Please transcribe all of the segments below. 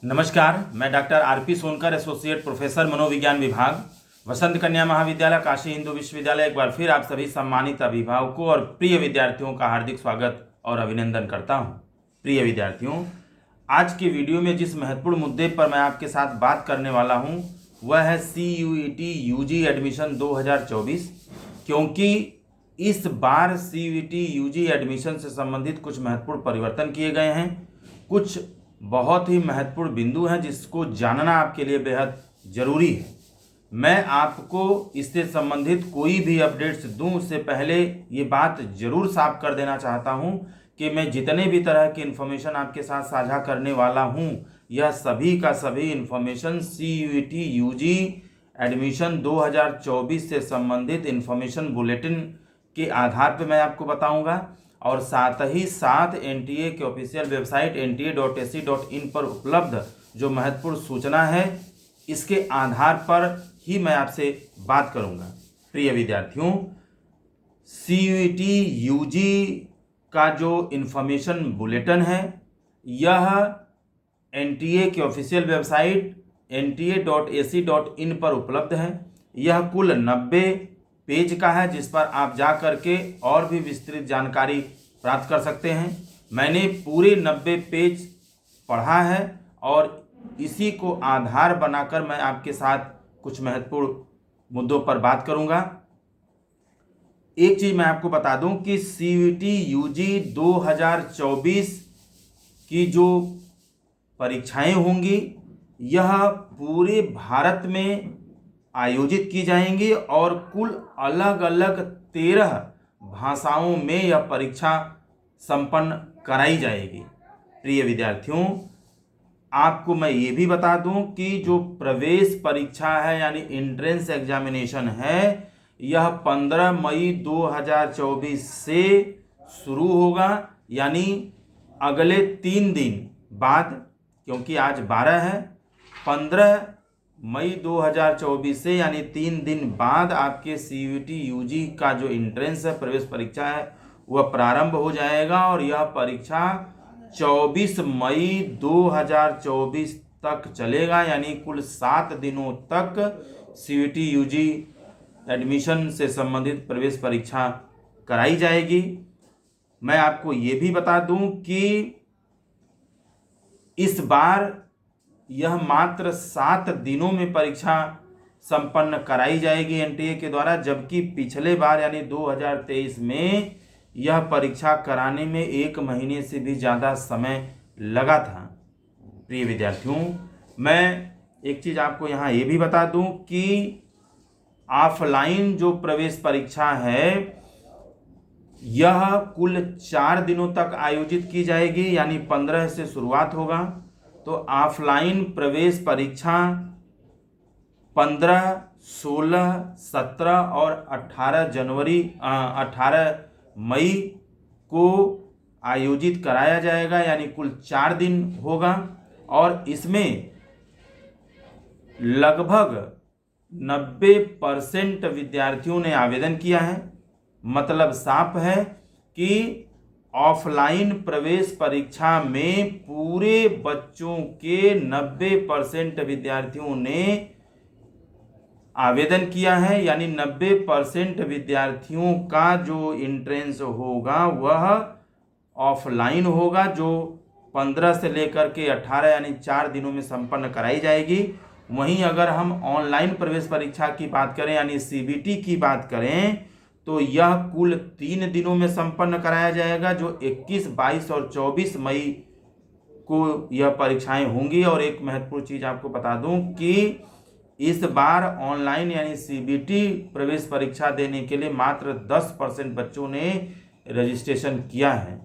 नमस्कार, मैं doctor RP Sonkar, associate professor मनोविज्ञान विभाग, वसंत कन्या महाविद्यालय काशी हिंदू विश्वविद्यालय। एक बार फिर आप सभी सम्मानित अभिभावकों और प्रिय विद्यार्थियों का हार्दिक स्वागत और अभिनंदन करता हूं। प्रिय विद्यार्थियों, आज के वीडियो में जिस महत्वपूर्ण मुद्दे पर मैं आपके साथ बात करने वाला हूं वह है CUET UG एडमिशन 2024, क्योंकि इस बार CUET UG एडमिशन से संबंधित कुछ महत्वपूर्ण परिवर्तन किए गए हैं। कुछ बहुत ही महत्वपूर्ण बिंदु हैं जिसको जानना आपके लिए बेहद ज़रूरी है। मैं आपको इससे संबंधित कोई भी अपडेट्स दूं उससे पहले ये बात ज़रूर साफ कर देना चाहता हूं कि मैं जितने भी तरह की इन्फॉर्मेशन आपके साथ साझा करने वाला हूं, यह सभी का सभी इन्फॉर्मेशन CUET UG एडमिशन 2024 से संबंधित इन्फॉर्मेशन बुलेटिन के आधार पर मैं आपको बताऊंगा, और साथ ही साथ NTA के ऑफिशियल वेबसाइट nta.ac.in पर उपलब्ध जो महत्वपूर्ण सूचना है इसके आधार पर ही मैं आपसे बात करूंगा। प्रिय विद्यार्थियों, CUET UG का जो इन्फॉर्मेशन बुलेटिन है यह NTA के ऑफिशियल वेबसाइट nta.ac.in पर उपलब्ध है। यह कुल 90 पेज का है जिस पर आप जा करके और भी विस्तृत जानकारी प्राप्त कर सकते हैं। मैंने पूरे 90 पेज पढ़ा है और इसी को आधार बनाकर मैं आपके साथ कुछ महत्वपूर्ण मुद्दों पर बात करूंगा। एक चीज़ मैं आपको बता दूं कि CUET UG 2024 की जो परीक्षाएं होंगी यह पूरे भारत में आयोजित की जाएंगी और कुल अलग अलग 13 भाषाओं में यह परीक्षा संपन्न कराई जाएगी। प्रिय विद्यार्थियों, आपको मैं ये भी बता दूं कि जो प्रवेश परीक्षा है यानी एंट्रेंस एग्जामिनेशन है यह 15 मई 2024 से शुरू होगा, यानी अगले 3 दिन बाद, क्योंकि आज 12 है, 15 मई 2024 से यानी 3 दिन बाद आपके CUET UG का जो एंट्रेंस है, प्रवेश परीक्षा है, वह प्रारंभ हो जाएगा और यह परीक्षा 24 मई 2024 तक चलेगा, यानी कुल 7 दिनों तक CUET UG एडमिशन से संबंधित प्रवेश परीक्षा कराई जाएगी। मैं आपको ये भी बता दूं कि इस बार यह मात्र 7 दिनों में परीक्षा संपन्न कराई जाएगी NTA के द्वारा, जबकि पिछले बार यानी 2023 में यह परीक्षा कराने में 1 महीने से भी ज़्यादा समय लगा था। प्रिय विद्यार्थियों, मैं एक चीज़ आपको यहाँ ये भी बता दूं कि ऑफलाइन जो प्रवेश परीक्षा है यह कुल 4 दिनों तक आयोजित की जाएगी, यानी 15 से शुरुआत होगा। तो ऑफलाइन प्रवेश परीक्षा 15, 16, 17 और 18 मई को आयोजित कराया जाएगा, यानी कुल 4 दिन होगा और इसमें लगभग 90% विद्यार्थियों ने आवेदन किया है। मतलब साफ है कि ऑफलाइन प्रवेश परीक्षा में पूरे बच्चों के 90% विद्यार्थियों ने आवेदन किया है, यानी 90% विद्यार्थियों का जो एंट्रेंस होगा वह ऑफलाइन होगा, जो 15 से लेकर के 18 यानी 4 दिनों में संपन्न कराई जाएगी। वहीं अगर हम ऑनलाइन प्रवेश परीक्षा की बात करें यानी CBT की बात करें तो यह कुल 3 दिनों में संपन्न कराया जाएगा, जो 21, 22 और 24 मई को यह परीक्षाएं होंगी। और एक महत्वपूर्ण चीज़ आपको बता दूं कि इस बार ऑनलाइन यानी CBT प्रवेश परीक्षा देने के लिए मात्र 10% बच्चों ने रजिस्ट्रेशन किया है।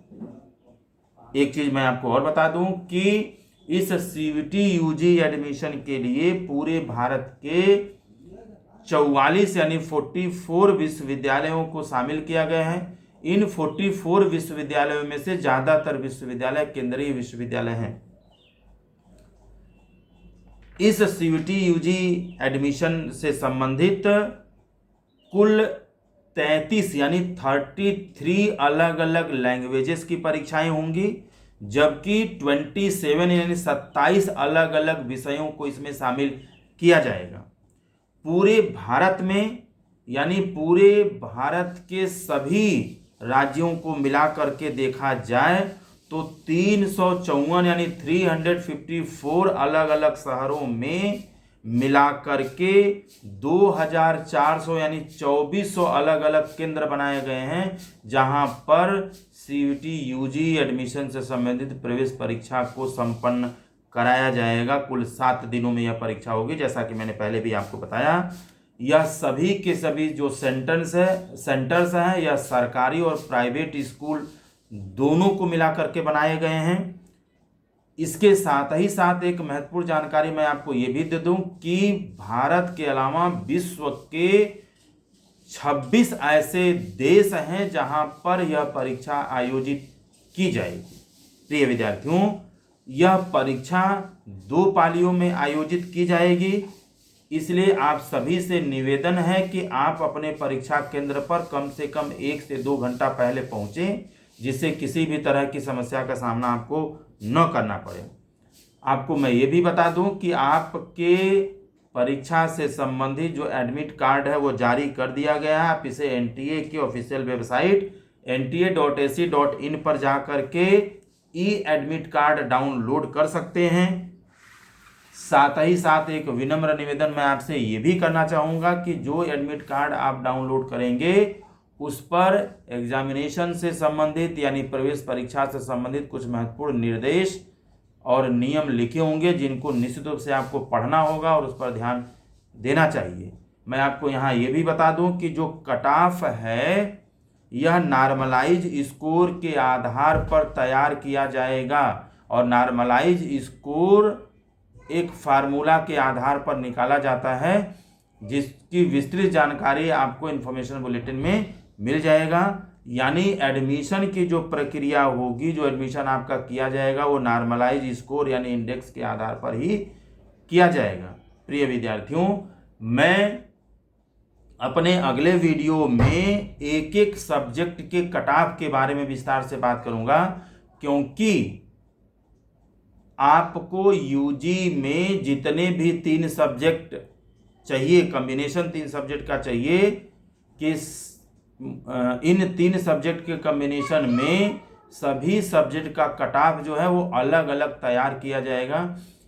एक चीज़ मैं आपको और बता दूं कि इस CUET UG एडमिशन के लिए पूरे भारत के 44 यानी 44 विश्वविद्यालयों को शामिल किया गया है। इन 44 विश्वविद्यालयों में से ज़्यादातर विश्वविद्यालय केंद्रीय विश्वविद्यालय हैं। इस CUET UG एडमिशन से संबंधित कुल 33 यानी 33 अलग अलग लैंग्वेजेस की परीक्षाएं होंगी, जबकि 27 यानी 27 अलग अलग विषयों को इसमें शामिल किया जाएगा। पूरे भारत में यानी पूरे भारत के सभी राज्यों को मिला करके देखा जाए तो 354 यानी 354 अलग अलग शहरों में मिला करके 2400 यानी 2400 अलग अलग केंद्र बनाए गए हैं, जहां पर सीयूटी यूजी एडमिशन से संबंधित प्रवेश परीक्षा को संपन्न कराया जाएगा। कुल 7 दिनों में यह परीक्षा होगी। जैसा कि मैंने पहले भी आपको बताया, यह सभी के सभी जो सेंटर्स हैं यह सरकारी और प्राइवेट स्कूल दोनों को मिला करके बनाए गए हैं। इसके साथ ही साथ एक महत्वपूर्ण जानकारी मैं आपको ये भी दे दूं कि भारत के अलावा विश्व के 26 ऐसे देश हैं जहां पर यह परीक्षा आयोजित की जाएगी। प्रिय विद्यार्थियों, यह परीक्षा 2 पालियों में आयोजित की जाएगी, इसलिए आप सभी से निवेदन है कि आप अपने परीक्षा केंद्र पर कम से कम 1 से 2 घंटा पहले पहुंचें, जिससे किसी भी तरह की समस्या का सामना आपको न करना पड़े। आपको मैं ये भी बता दूं कि आपके परीक्षा से संबंधित जो एडमिट कार्ड है वो जारी कर दिया गया है। आप इसे एनटीए की ऑफिशियल वेबसाइट nta.ac.in पर जा करके ई एडमिट कार्ड डाउनलोड कर सकते हैं। साथ ही साथ एक विनम्र निवेदन मैं आपसे ये भी करना चाहूँगा कि जो एडमिट कार्ड आप डाउनलोड करेंगे उस पर एग्जामिनेशन से संबंधित यानी प्रवेश परीक्षा से संबंधित कुछ महत्वपूर्ण निर्देश और नियम लिखे होंगे, जिनको निश्चित रूप से आपको पढ़ना होगा और उस पर ध्यान देना चाहिए। मैं आपको यहाँ ये भी बता दूं कि जो कट ऑफ है यह नॉर्मलाइज स्कोर के आधार पर तैयार किया जाएगा, और नॉर्मलाइज स्कोर एक फार्मूला के आधार पर निकाला जाता है, जिसकी विस्तृत जानकारी आपको इन्फॉर्मेशन बुलेटिन में मिल जाएगा। यानी एडमिशन की जो प्रक्रिया होगी, जो एडमिशन आपका किया जाएगा, वो नॉर्मलाइज स्कोर यानी इंडेक्स के आधार पर ही किया जाएगा। प्रिय विद्यार्थियों, मैं अपने अगले वीडियो में एक एक सब्जेक्ट के कट ऑफ के बारे में विस्तार से बात करूंगा, क्योंकि आपको यूजी में जितने भी 3 सब्जेक्ट चाहिए, कॉम्बिनेशन 3 सब्जेक्ट का चाहिए, कि इन 3 सब्जेक्ट के कॉम्बिनेशन में सभी सब्जेक्ट का कट ऑफ जो है वो अलग अलग तैयार किया जाएगा।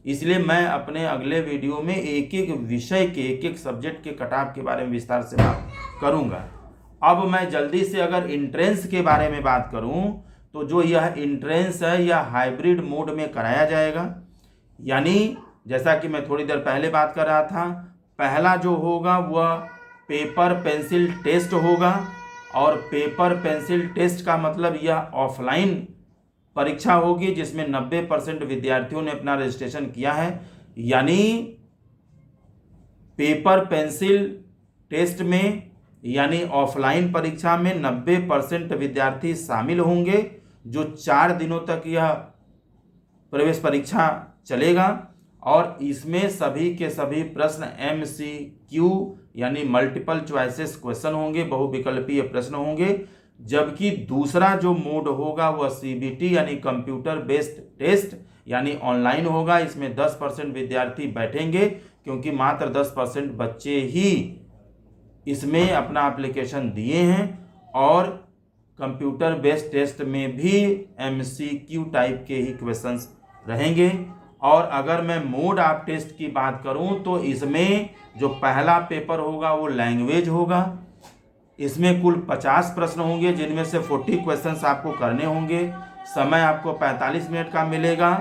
इसलिए मैं अपने अगले वीडियो में एक एक विषय के एक एक सब्जेक्ट के कट ऑफ के बारे में विस्तार से बात करूंगा। अब मैं जल्दी से अगर इंट्रेंस के बारे में बात करूं तो जो यह इंट्रेंस है यह हाइब्रिड मोड में कराया जाएगा। यानी जैसा कि मैं थोड़ी देर पहले बात कर रहा था, पहला जो होगा वह पेपर पेंसिल टेस्ट होगा, और पेपर पेंसिल टेस्ट का मतलब यह ऑफलाइन परीक्षा होगी, जिसमें 90% विद्यार्थियों ने अपना रजिस्ट्रेशन किया है। यानी पेपर पेंसिल टेस्ट में यानी ऑफलाइन परीक्षा में 90% विद्यार्थी शामिल होंगे, जो 4 दिनों तक यह प्रवेश परीक्षा चलेगा, और इसमें सभी के सभी प्रश्न MCQ यानी मल्टीपल चॉइसेस क्वेश्चन होंगे, बहुविकल्पीय प्रश्न होंगे। जबकि दूसरा जो मोड होगा वह CBT यानी कंप्यूटर बेस्ड टेस्ट यानी ऑनलाइन होगा। इसमें 10% विद्यार्थी बैठेंगे, क्योंकि मात्र 10% बच्चे ही इसमें अपना एप्लीकेशन दिए हैं, और कंप्यूटर बेस्ड टेस्ट में भी MCQ टाइप के ही क्वेश्चंस रहेंगे। और अगर मैं मोड ऑफ टेस्ट की बात करूं तो इसमें जो पहला पेपर होगा वो लैंग्वेज होगा। इसमें कुल 50 प्रश्न होंगे, जिनमें से 40 क्वेश्चंस आपको करने होंगे। समय आपको 45 मिनट का मिलेगा।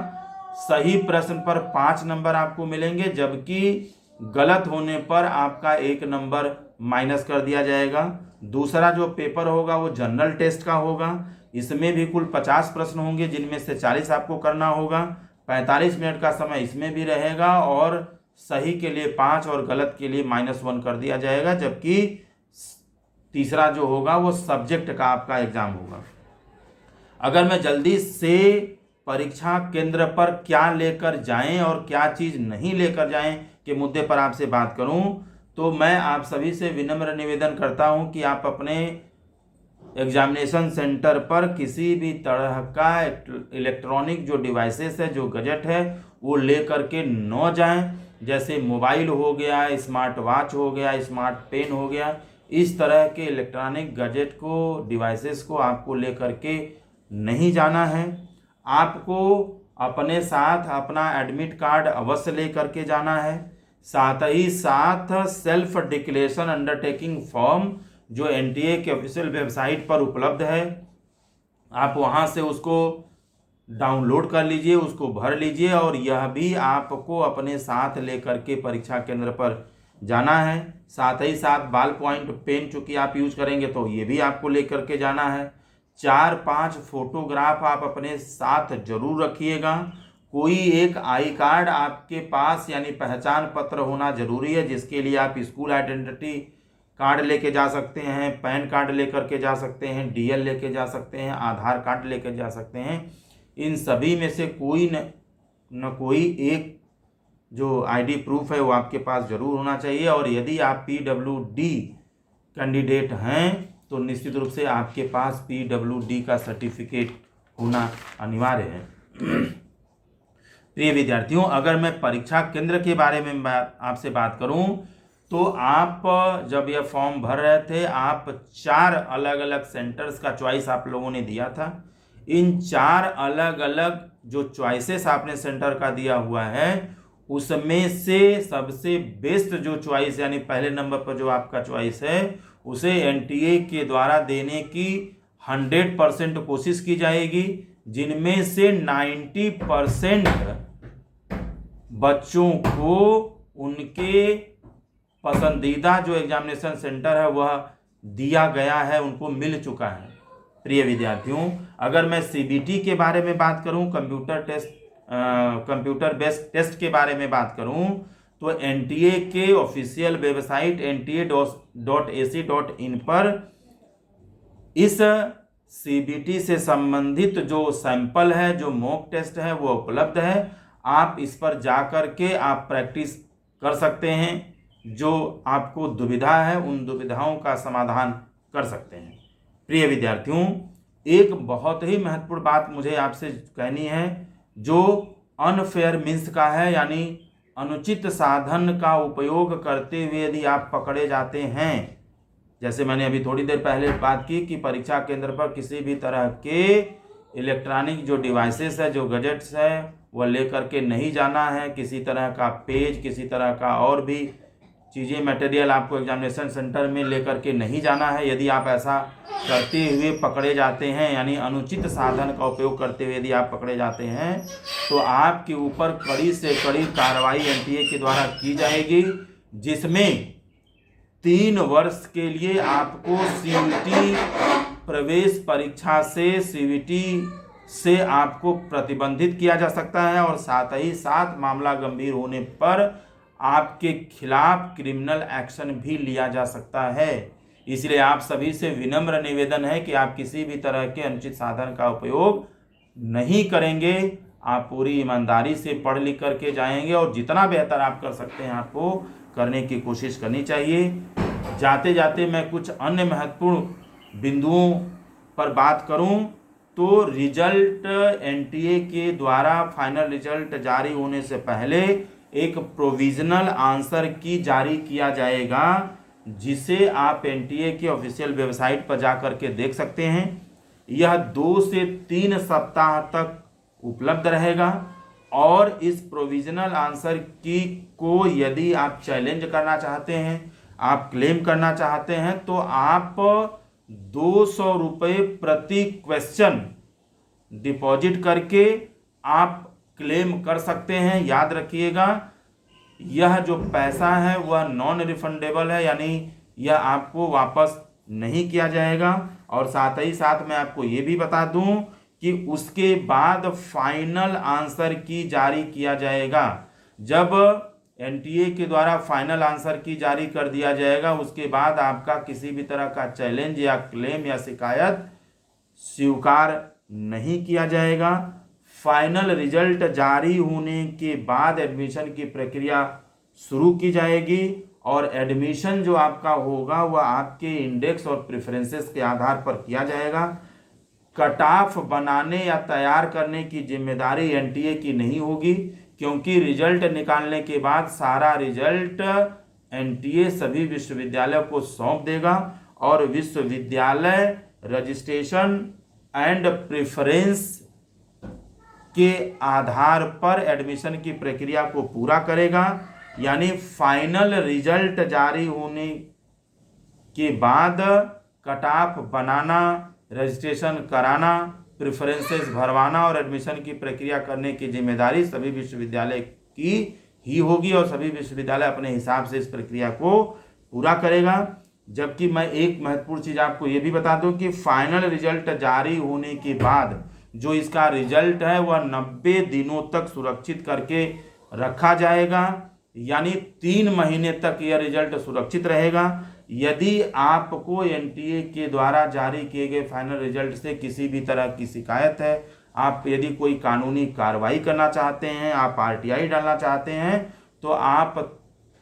सही प्रश्न पर 5 नंबर आपको मिलेंगे, जबकि गलत होने पर आपका 1 नंबर माइनस कर दिया जाएगा। दूसरा जो पेपर होगा वो जनरल टेस्ट का होगा। इसमें भी कुल 50 प्रश्न होंगे, जिनमें से 40 आपको करना होगा। 45 मिनट का समय इसमें भी रहेगा, और सही के लिए 5 और गलत के लिए -1 कर दिया जाएगा। जबकि तीसरा जो होगा वो सब्जेक्ट का आपका एग्जाम होगा। अगर मैं जल्दी से परीक्षा केंद्र पर क्या लेकर जाएं और क्या चीज़ नहीं लेकर जाएं के मुद्दे पर आपसे बात करूं, तो मैं आप सभी से विनम्र निवेदन करता हूं कि आप अपने एग्जामिनेशन सेंटर पर किसी भी तरह का इलेक्ट्रॉनिक जो डिवाइसेस है, जो गैजेट है, वो ले करके न जाएं। जैसे मोबाइल हो गया, स्मार्ट वॉच हो गया, स्मार्ट पेन हो गया, इस तरह के इलेक्ट्रॉनिक गैजेट को, डिवाइसेस को आपको ले करके नहीं जाना है। आपको अपने साथ अपना एडमिट कार्ड अवश्य ले करके जाना है। साथ ही साथ सेल्फ डिक्लेरेशन अंडरटेकिंग फॉर्म जो एनटीए के ऑफिशियल वेबसाइट पर उपलब्ध है, आप वहां से उसको डाउनलोड कर लीजिए, उसको भर लीजिए और यह भी आपको अपने साथ लेकर के परीक्षा केंद्र पर जाना है। साथ ही साथ बॉल पॉइंट पेन चूंकि आप यूज करेंगे तो ये भी आपको लेकर के जाना है। 4-5 फोटोग्राफ आप अपने साथ जरूर रखिएगा। कोई एक आई कार्ड आपके पास यानी पहचान पत्र होना जरूरी है, जिसके लिए आप स्कूल आइडेंटिटी कार्ड लेके जा सकते हैं, पैन कार्ड लेकर के जा सकते हैं, डीएल लेके जा सकते हैं, आधार कार्ड लेके जा सकते हैं। इन सभी में से कोई न कोई एक जो आईडी प्रूफ है वो आपके पास जरूर होना चाहिए। और यदि आप पीडब्ल्यूडी कैंडिडेट हैं तो निश्चित रूप से आपके पास पीडब्ल्यूडी का सर्टिफिकेट होना अनिवार्य है। प्रिय विद्यार्थियों, अगर मैं परीक्षा केंद्र के बारे में आपसे बात करूं तो आप जब यह फॉर्म भर रहे थे, आप 4 अलग अलग सेंटर्स का चॉइस आप लोगों ने दिया था। इन 4 अलग अलग जो चॉइसेस आपने सेंटर का दिया हुआ है, उसमें से सबसे बेस्ट जो चॉइस यानी पहले नंबर पर जो आपका चॉइस है, उसे एनटीए के द्वारा देने की 100% कोशिश की जाएगी, जिनमें से 90% बच्चों को उनके पसंदीदा जो एग्जामिनेशन सेंटर है वह दिया गया है, उनको मिल चुका है। प्रिय विद्यार्थियों, अगर मैं सीबीटी के बारे में बात करूं, कंप्यूटर बेस्ड टेस्ट के बारे में बात करूं, तो एनटीए के ऑफिशियल वेबसाइट nta.ac.in पर इस सीबीटी से संबंधित जो सैंपल है, जो मॉक टेस्ट है, वो उपलब्ध है। आप इस पर जा कर के आप प्रैक्टिस कर सकते हैं। जो आपको दुविधा है, उन दुविधाओं का समाधान कर सकते हैं। प्रिय विद्यार्थियों, एक बहुत ही महत्वपूर्ण बात मुझे आपसे कहनी है, जो अनफेयर मीन्स का है, यानी अनुचित साधन का उपयोग करते हुए यदि आप पकड़े जाते हैं, जैसे मैंने अभी थोड़ी देर पहले बात की कि परीक्षा केंद्र पर किसी भी तरह के इलेक्ट्रॉनिक जो डिवाइसेस है, जो गैजेट्स है, वह लेकर के नहीं जाना है। किसी तरह का पेज, किसी तरह का और भी चीज़ें, मटेरियल आपको एग्जामिनेशन सेंटर में लेकर के नहीं जाना है। यदि आप ऐसा करते हुए पकड़े जाते हैं, यानी अनुचित साधन का उपयोग करते हुए यदि आप पकड़े जाते हैं, तो आपके ऊपर कड़ी से कड़ी कार्रवाई एनटीए के द्वारा की जाएगी, जिसमें 3 वर्ष के लिए आपको सीयूटी प्रवेश परीक्षा से, सीयूटी से आपको प्रतिबंधित किया जा सकता है। और साथ ही साथ मामला गंभीर होने पर आपके खिलाफ क्रिमिनल एक्शन भी लिया जा सकता है। इसलिए आप सभी से विनम्र निवेदन है कि आप किसी भी तरह के अनुचित साधन का उपयोग नहीं करेंगे। आप पूरी ईमानदारी से पढ़ लिख करके जाएंगे और जितना बेहतर आप कर सकते हैं आपको करने की कोशिश करनी चाहिए। जाते जाते मैं कुछ अन्य महत्वपूर्ण बिंदुओं पर बात करूं तो रिजल्ट एनटीए के द्वारा फाइनल रिजल्ट जारी होने से पहले एक प्रोविजनल आंसर की जारी किया जाएगा, जिसे आप एनटीए के ऑफिशियल वेबसाइट पर जाकर के देख सकते हैं। यह 2 से 3 सप्ताह तक उपलब्ध रहेगा और इस प्रोविजनल आंसर की को यदि आप चैलेंज करना चाहते हैं, आप क्लेम करना चाहते हैं, तो आप 200 रुपये प्रति क्वेश्चन डिपॉजिट करके आप क्लेम कर सकते हैं। याद रखिएगा, यह जो पैसा है वह नॉन रिफंडेबल है, यानी यह आपको वापस नहीं किया जाएगा। और साथ ही साथ मैं आपको ये भी बता दूं कि उसके बाद फाइनल आंसर की जारी किया जाएगा। जब एनटीए के द्वारा फाइनल आंसर की जारी कर दिया जाएगा, उसके बाद आपका किसी भी तरह का चैलेंज या क्लेम या शिकायत स्वीकार नहीं किया जाएगा। फाइनल रिजल्ट जारी होने के बाद एडमिशन की प्रक्रिया शुरू की जाएगी और एडमिशन जो आपका होगा वह आपके इंडेक्स और प्रेफरेंसेस के आधार पर किया जाएगा। कट ऑफ बनाने या तैयार करने की जिम्मेदारी एनटीए की नहीं होगी, क्योंकि रिजल्ट निकालने के बाद सारा रिजल्ट एनटीए सभी विश्वविद्यालयों को सौंप देगा और विश्वविद्यालय रजिस्ट्रेशन एंड प्रेफरेंस के आधार पर एडमिशन की प्रक्रिया को पूरा करेगा। यानी फाइनल रिजल्ट जारी होने के बाद कट ऑफ बनाना, रजिस्ट्रेशन कराना, प्रेफरेंसेस भरवाना और एडमिशन की प्रक्रिया करने की जिम्मेदारी सभी विश्वविद्यालय की ही होगी और सभी विश्वविद्यालय अपने हिसाब से इस प्रक्रिया को पूरा करेगा। जबकि मैं एक महत्वपूर्ण चीज़ आपको ये भी बता दूं कि फाइनल रिजल्ट जारी होने के बाद जो इसका रिजल्ट है वह 90 दिनों तक सुरक्षित करके रखा जाएगा। यानी 3 महीने तक यह रिजल्ट सुरक्षित रहेगा। यदि आपको एनटीए के द्वारा जारी किए गए फाइनल रिजल्ट से किसी भी तरह की शिकायत है, आप यदि कोई कानूनी कार्रवाई करना चाहते हैं, आप आरटीआई डालना चाहते हैं, तो आप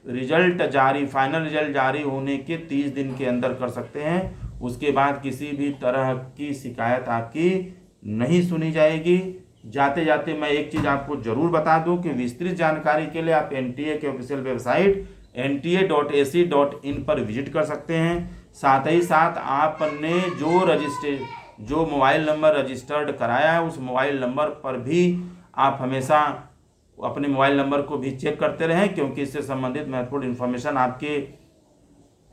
फाइनल रिजल्ट जारी होने के 30 दिन के अंदर कर सकते हैं। उसके बाद किसी भी तरह की शिकायत आपकी नहीं सुनी जाएगी। जाते जाते मैं एक चीज़ आपको जरूर बता दूं कि विस्तृत जानकारी के लिए आप एनटीए के ऑफिशियल वेबसाइट nta.ac.in पर विजिट कर सकते हैं। साथ ही साथ आपने जो मोबाइल नंबर रजिस्टर्ड कराया है उस मोबाइल नंबर पर भी आप हमेशा अपने मोबाइल नंबर को भी चेक करते रहें, क्योंकि इससे संबंधित महत्वपूर्ण इन्फॉर्मेशन आपके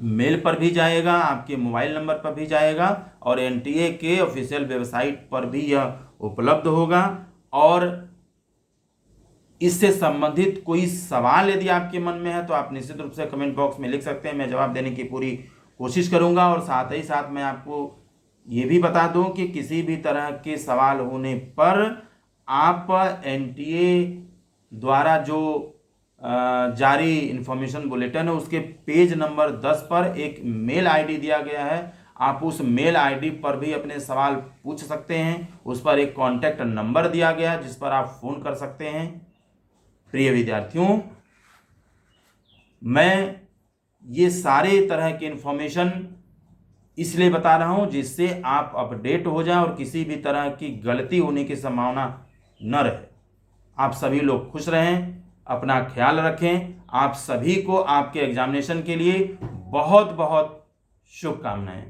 मेल पर भी जाएगा, आपके मोबाइल नंबर पर भी जाएगा और एनटीए के ऑफिशियल वेबसाइट पर भी यह उपलब्ध होगा। और इससे संबंधित कोई सवाल यदि आपके मन में है तो आप निश्चित रूप से कमेंट बॉक्स में लिख सकते हैं, मैं जवाब देने की पूरी कोशिश करूंगा। और साथ ही साथ मैं आपको ये भी बता दूं कि किसी भी तरह के सवाल होने पर आप एनटीए द्वारा जो जारी इंफॉर्मेशन बुलेटिन है उसके पेज नंबर 10 पर एक मेल आईडी दिया गया है, आप उस मेल आईडी पर भी अपने सवाल पूछ सकते हैं। उस पर एक कॉन्टैक्ट नंबर दिया गया है जिस पर आप फोन कर सकते हैं। प्रिय विद्यार्थियों, मैं ये सारे तरह के इंफॉर्मेशन इसलिए बता रहा हूं जिससे आप अपडेट हो जाएं और किसी भी तरह की गलती होने की संभावना न रहे। आप सभी लोग खुश रहें, अपना ख्याल रखें। आप सभी को आपके एग्जामिनेशन के लिए बहुत बहुत शुभकामनाएं।